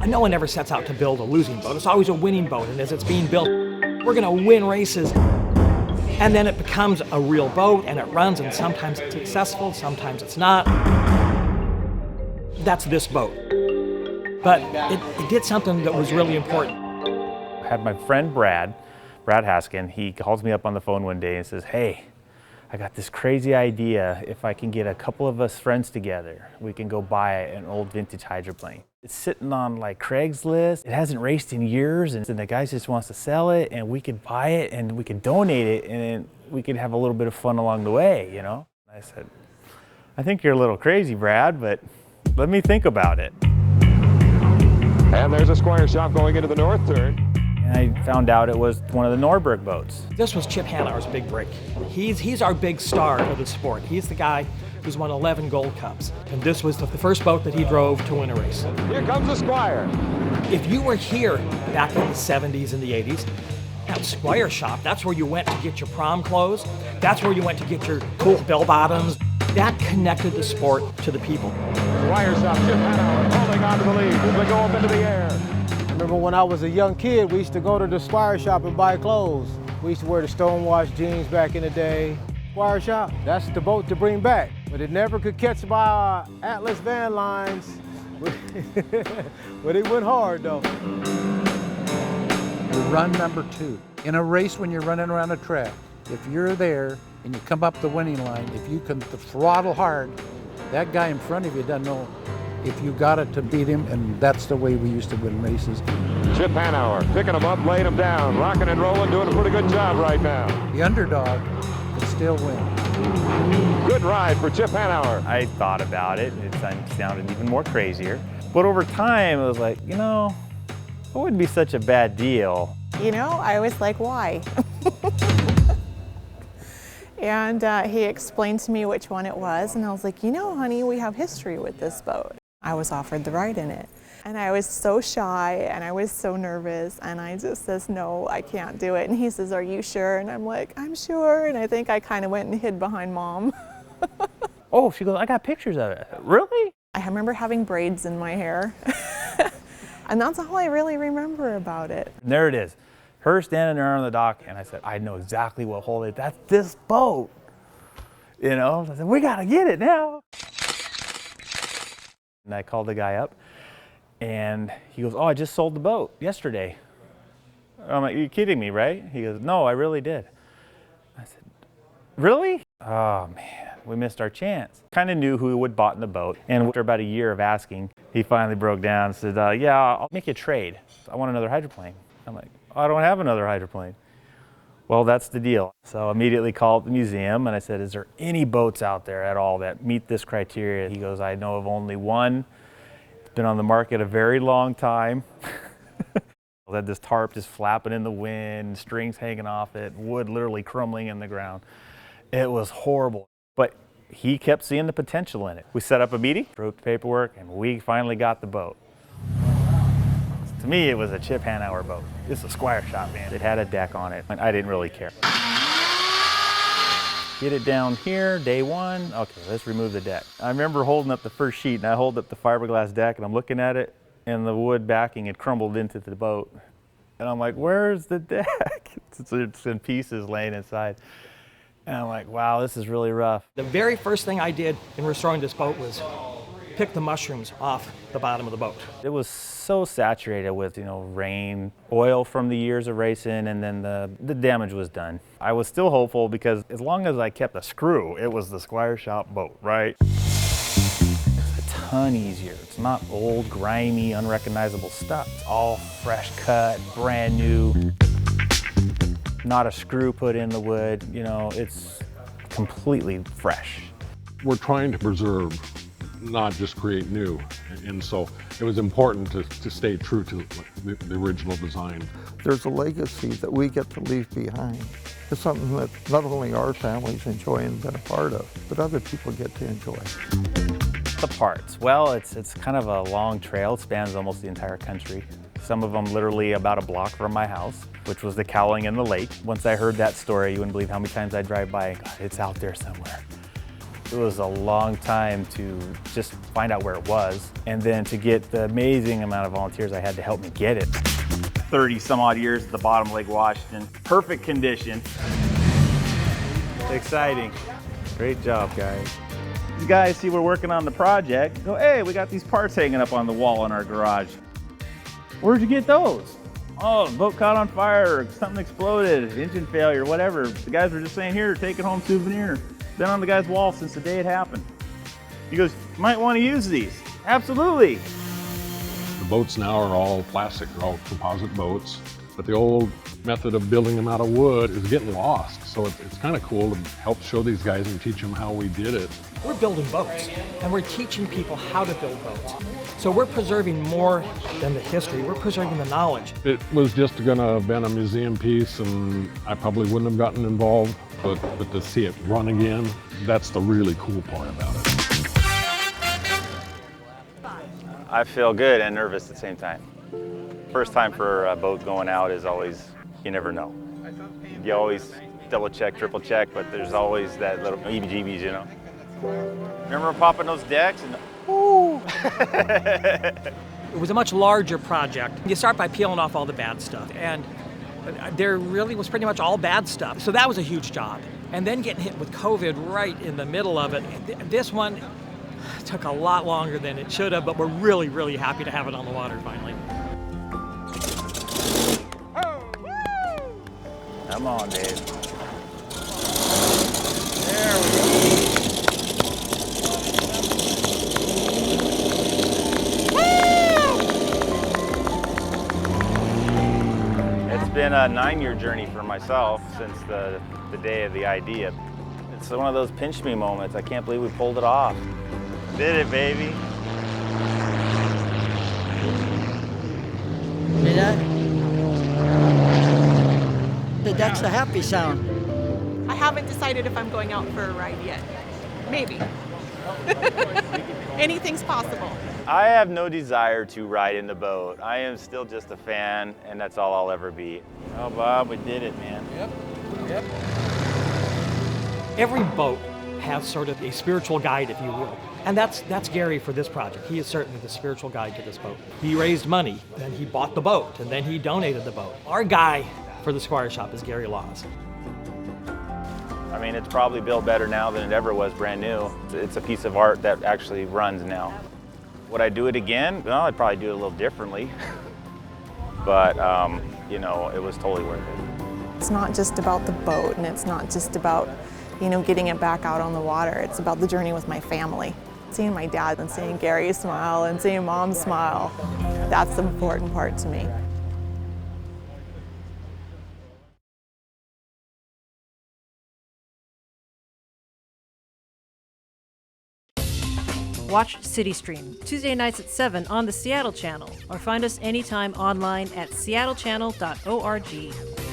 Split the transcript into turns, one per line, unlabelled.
And no one ever sets out to build a losing boat. It's always a winning boat, and as it's being built, we're gonna win races. And then it becomes a real boat, and it runs, and sometimes it's successful, sometimes it's not. That's this boat. But it did something that was really important.
I had my friend Brad Haskin, he calls me up on the phone one day and says, hey, I got this crazy idea. If I can get a couple of us friends together, we can go buy an old vintage hydroplane. It's sitting on like Craigslist. It hasn't raced in years, and the guy just wants to sell it, and we could buy it and we could donate it, and we could have a little bit of fun along the way, you know? I said, I think you're a little crazy, Brad, but let me think about it.
And there's a Squire Shop going into the north turn.
And I found out it was one of the Norberg boats.
This was Chip Hanauer's big break. He's our big star of the sport. He's the guy who's won 11 Gold Cups. And this was the first boat that he drove to win a race.
Here comes the Squire.
If you were here back in the 70s and the 80s, at Squire Shop, that's where you went to get your prom clothes. That's where you went to get your cool bell bottoms. That connected the sport to the people.
Squire Shop, Chip Hanauer holding on to the lead as they go up into the air.
I remember when I was a young kid, we used to go to the Squire Shop and buy clothes. We used to wear the stonewashed jeans back in the day. Squire Shop, that's the boat to bring back. But it never could catch my Atlas van lines. But it went hard though.
Run number 2. In a race when you're running around a track, if you're there and you come up the winning line, if you can throttle hard, that guy in front of you doesn't know if you got it to beat him, and that's the way we used to win races.
Chip Hanauer picking him up, laying him down, rocking and rolling, doing a pretty good job right now.
The underdog can still win.
Good ride for Chip Hanauer.
I thought about it, and it sounded even more crazier. But over time, it was like, you know, it wouldn't be such a bad deal.
You know, I was like, why? And he explained to me which one it was, and I was like, you know, honey, we have history with this boat. I was offered the ride in it. And I was so shy, and I was so nervous, and I just says, no, I can't do it. And he says, are you sure? And I'm like, I'm sure. And I think I kind of went and hid behind Mom.
Oh, she goes, I got pictures of it. Really?
I remember having braids in my hair. And that's all I really remember about it.
And there it is. Her standing there on the dock, and I said, I know exactly what hole it is. That's this boat. You know, I said, we gotta get it now. And I called the guy up, and he goes, oh, I just sold the boat yesterday. I'm like, you're kidding me, right? He goes, no, I really did. I said, really? Oh man, we missed our chance. Kind of knew who had bought the boat, and after about a year of asking, he finally broke down and said, yeah, I'll make you a trade. I want another hydroplane. I'm like, I don't have another hydroplane. Well, that's the deal. So I immediately called the museum and I said, is there any boats out there at all that meet this criteria? He goes, I know of only one. It's been on the market a very long time. I had this tarp just flapping in the wind, strings hanging off it, wood literally crumbling in the ground. It was horrible, but he kept seeing the potential in it. We set up a meeting, wrote the paperwork, and we finally got the boat. To me, it was a Chip Hanauer boat. It's a Squire Shop, man. It had a deck on it, and I didn't really care. Get it down here, day one. Okay, let's remove the deck. I remember holding up the first sheet, and I hold up the fiberglass deck, and I'm looking at it, and the wood backing had crumbled into the boat. And I'm like, where's the deck? It's in pieces laying inside. And I'm like, wow, this is really rough.
The very first thing I did in restoring this boat was pick the mushrooms off the bottom of the boat.
It was so saturated with, you know, rain, oil from the years of racing, and then the damage was done. I was still hopeful because as long as I kept a screw, it was the Squire Shop boat, right? It's a ton easier. It's not old, grimy, unrecognizable stuff. It's all fresh cut, brand new. Not a screw put in the wood, you know, it's completely fresh.
We're trying to preserve, not just create new. And so it was important to stay true to the original design.
There's a legacy that we get to leave behind. It's something that not only our families enjoy and been a part of, but other people get to enjoy.
The parts, well, it's kind of a long trail. It spans almost the entire country. Some of them literally about a block from my house, which was the cowling in the lake. Once I heard that story, you wouldn't believe how many times I drive by and God, it's out there somewhere. It was a long time to just find out where it was, and then to get the amazing amount of volunteers I had to help me get it. 30 some odd years at the bottom of Lake Washington. Perfect condition. Exciting. Great job, guys. These guys see we're working on the project, go, hey, we got these parts hanging up on the wall in our garage. Where'd you get those? Oh, the boat caught on fire, or something exploded, engine failure, whatever. The guys were just saying, here, take it home souvenir. Been on the guy's wall since the day it happened. He goes, you might want to use these. Absolutely.
The boats now are all plastic, they're all composite boats, but the old method of building them out of wood is getting lost. So it's kind of cool to help show these guys and teach them how we did it.
We're building boats, and we're teaching people how to build boats. So we're preserving more than the history, we're preserving the knowledge.
It was just going to have been a museum piece, and I probably wouldn't have gotten involved, but to see it run again, that's the really cool part about it.
I feel good and nervous at the same time. First time for a boat going out is always, you never know. You always double check, triple check, but there's always that little heebie-jeebies, you know. Remember popping those decks and ooh.
It was a much larger project. You start by peeling off all the bad stuff, and there really was pretty much all bad stuff. So that was a huge job. And then getting hit with COVID right in the middle of it. This one took a lot longer than it should have, but we're really, really happy to have it on the water finally.
Come on, Dave.
There we go.
It's been a 9-year journey for myself since the day of the idea. It's one of those pinch me moments. I can't believe we pulled it off. Did it, baby.
See that? That's the happy sound.
I haven't decided if I'm going out for a ride yet. Maybe. Anything's possible.
I have no desire to ride in the boat. I am still just a fan, and that's all I'll ever be. Oh, Bob, we did it, man.
Yep. Every boat has sort of a spiritual guide, if you will. And that's Gary for this project. He is certainly the spiritual guide to this boat. He raised money, then he bought the boat, and then he donated the boat. Our guy for the Squire Shop is Gary Laws.
I mean, it's probably built better now than it ever was brand new. It's a piece of art that actually runs now. Would I do it again? Well, I'd probably do it a little differently. But, you know, it was totally worth it.
It's not just about the boat, and it's not just about, you know, getting it back out on the water. It's about the journey with my family. Seeing my dad and seeing Gary smile and seeing Mom smile, that's the important part to me.
Watch CityStream Tuesday nights at 7 on the Seattle channel, or find us anytime online at seattle.gov.